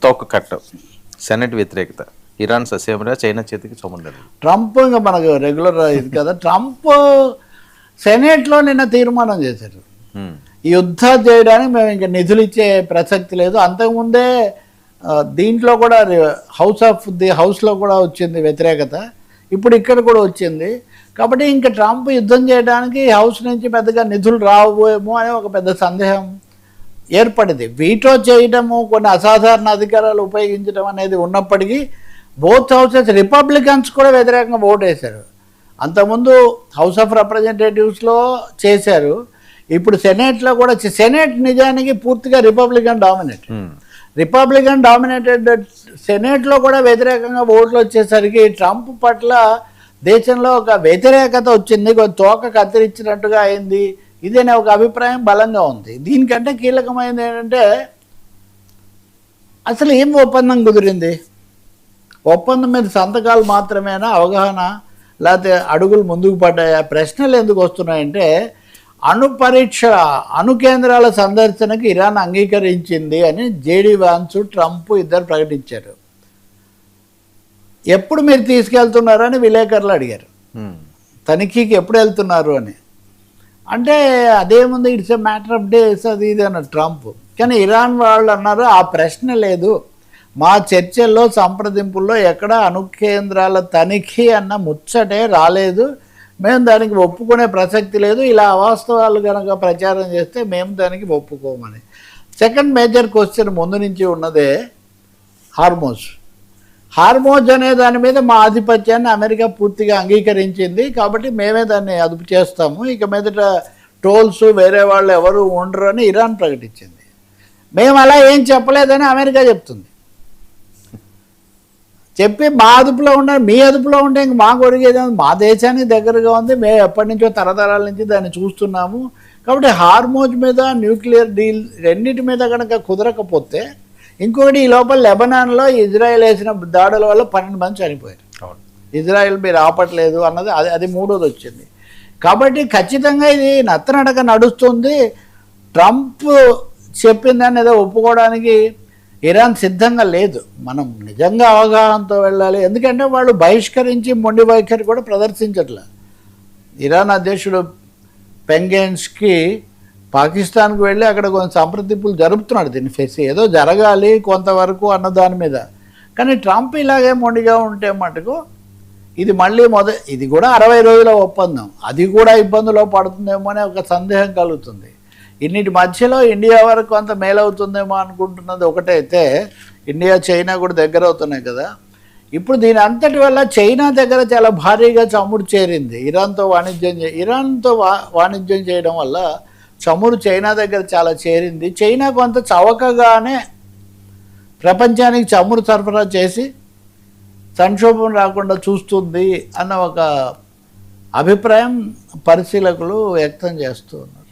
తోక కట్ట, సెనెట్ వ్యతిరేకత, ఇరాన్ ససేమిరా, చైనా చేతికి చముండదు. ట్రంప్ ఇంకా మనకు రెగ్యులర్ ఇది కదా. ట్రంప్ సెనేట్లో నిన్న తీర్మానం చేశారు, యుద్ధం చేయడానికి మేము ఇంకా నిధులు ఇచ్చే ప్రసక్తి లేదు. అంతకుముందే దీంట్లో కూడా హౌస్లో కూడా వచ్చింది వ్యతిరేకత, ఇప్పుడు ఇక్కడ కూడా వచ్చింది. కాబట్టి ఇంకా ట్రంప్ యుద్ధం చేయడానికి హౌస్ నుంచి పెద్దగా నిధులు రావేమో అనే ఒక పెద్ద సందేహం ఏర్పడింది. వీటో చేయడము, కొన్ని అసాధారణ అధికారాలు ఉపయోగించడం అనేది ఉన్నప్పటికీ బోత్ హౌసెస్, రిపబ్లికన్స్ కూడా వ్యతిరేకంగా ఓటు వేశారు. అంతకుముందు హౌస్ ఆఫ్ రిప్రజెంటేటివ్స్లో చేశారు, ఇప్పుడు సెనేట్లో కూడా. సెనేట్ నిజానికి పూర్తిగా రిపబ్లికన్ డామినేటెడ్ సెనేట్లో కూడా వ్యతిరేకంగా ఓట్లు వచ్చేసరికి ట్రంప్ పట్ల దేశంలో ఒక వ్యతిరేకత వచ్చింది, తోక కత్తిరించినట్టుగా అయింది. ఇదనే ఒక అభిప్రాయం బలంగా ఉంది. దీనికంటే కీలకమైనది ఏంటంటే అసలు ఏం ఒప్పందం కుదిరింది? ఒప్పందం మీద సంతకాలు మాత్రమేనా, అవగాహన, లేకపోతే అడుగులు ముందుకు పడ్డాయా? ప్రశ్నలు ఎందుకు వస్తున్నాయంటే అణు కేంద్రాల సందర్శనకు ఇరాన్ అంగీకరించింది అని జేడీ వాన్స్, ట్రంప్ ఇద్దరు ప్రకటించారు. ఎప్పుడు మీరు తీసుకెళ్తున్నారు అని విలేకరులు అడిగారు, తనిఖీకి ఎప్పుడు వెళ్తున్నారు అని. అంటే అదేముంది, it's a matter of days, అది ఇది అన్నారు ట్రంప్. కానీ ఇరాన్ వాళ్ళు అన్నారు ఆ ప్రశ్న లేదు, మా చర్చల్లో సంప్రదింపుల్లో ఎక్కడ అణు కేంద్రాల తనిఖీ అన్న ముచ్చటే రాలేదు, మేము దానికి ఒప్పుకునే ప్రసక్తి లేదు, ఇలా అవాస్తవాలు కనుక ప్రచారం చేస్తే మేము దానికి ఒప్పుకోమని. సెకండ్ మేజర్ క్వశ్చన్ ముందు నుంచి ఉన్నదే హార్మోజ్ అనే దాని మీద మా ఆధిపత్యాన్ని అమెరికా పూర్తిగా అంగీకరించింది, కాబట్టి మేమే దాన్ని అదుపు చేస్తాము, ఇక మీదట టోల్స్ వేరే వాళ్ళు ఎవరు ఉండరు అని ఇరాన్ ప్రకటించింది. మేము అలా ఏం చెప్పలేదని అమెరికా చెప్తుంది. చెప్పి మా అదుపులో ఉన్నారు, మీ అదుపులో ఉంటే ఇంక మాకు ఒరిగేది, మా దేశానికి దగ్గరగా ఉంది, మేము ఎప్పటి నుంచో తరతరాల నుంచి దాన్ని చూస్తున్నాము. కాబట్టి హార్మోజ్ మీద న్యూక్లియర్ డీల్ రెండింటి మీద కనుక కుదరకపోతే, ఇంకొకటి ఈ లోపల లెబనాన్లో ఇజ్రాయెల్ వేసిన దాడుల వల్ల 12 మంది చనిపోయారు. ఇజ్రాయెల్ మీరు ఆపట్లేదు అన్నది అది మూడోది వచ్చింది. కాబట్టి ఖచ్చితంగా ఇది నత్తనడక నడుస్తుంది. ట్రంప్ చెప్పిందని ఏదో ఒప్పుకోవడానికి ఇరాన్ సిద్ధంగా లేదు. మనం నిజంగా అవగాహనతో వెళ్ళాలి, ఎందుకంటే వాళ్ళు బహిష్కరించి మొండి వైఖరి కూడా ప్రదర్శించట్లే. ఇరాన్ అధ్యక్షుడు పెంగెన్స్కి పాకిస్తాన్కి వెళ్ళి అక్కడ కొంచెం సంప్రదింపులు జరుపుతున్నాడు, దీన్ని ఫేస్ ఏదో జరగాలి కొంతవరకు అన్న దాని మీద. కానీ ట్రంప్ ఇలాగే మొండిగా ఉంటే మటుకు ఇది మళ్ళీ ఇది కూడా 60 రోజుల ఒప్పందం, అది కూడా ఇబ్బందులో పడుతుందేమో అనే ఒక సందేహం కలుగుతుంది. ఇన్నిటి మధ్యలో ఇండియా వరకు అంత మేలవుతుందేమో అనుకుంటున్నది ఒకటైతే, ఇండియా చైనా కూడా దగ్గర అవుతున్నాయి కదా. ఇప్పుడు దీని అంతటి వల్ల చైనా దగ్గర చాలా భారీగా చమురు చేరింది. ఇరాన్తో వాణిజ్యం చేయడం వల్ల చమురు చైనా దగ్గర చాలా చేరింది. చైనా కొంత చవకగానే ప్రపంచానికి చమురు సరఫరా చేసి సంక్షోభం రాకుండా చూస్తుంది అన్న ఒక అభిప్రాయం పరిశీలకులు వ్యక్తం చేస్తూ ఉన్నారు.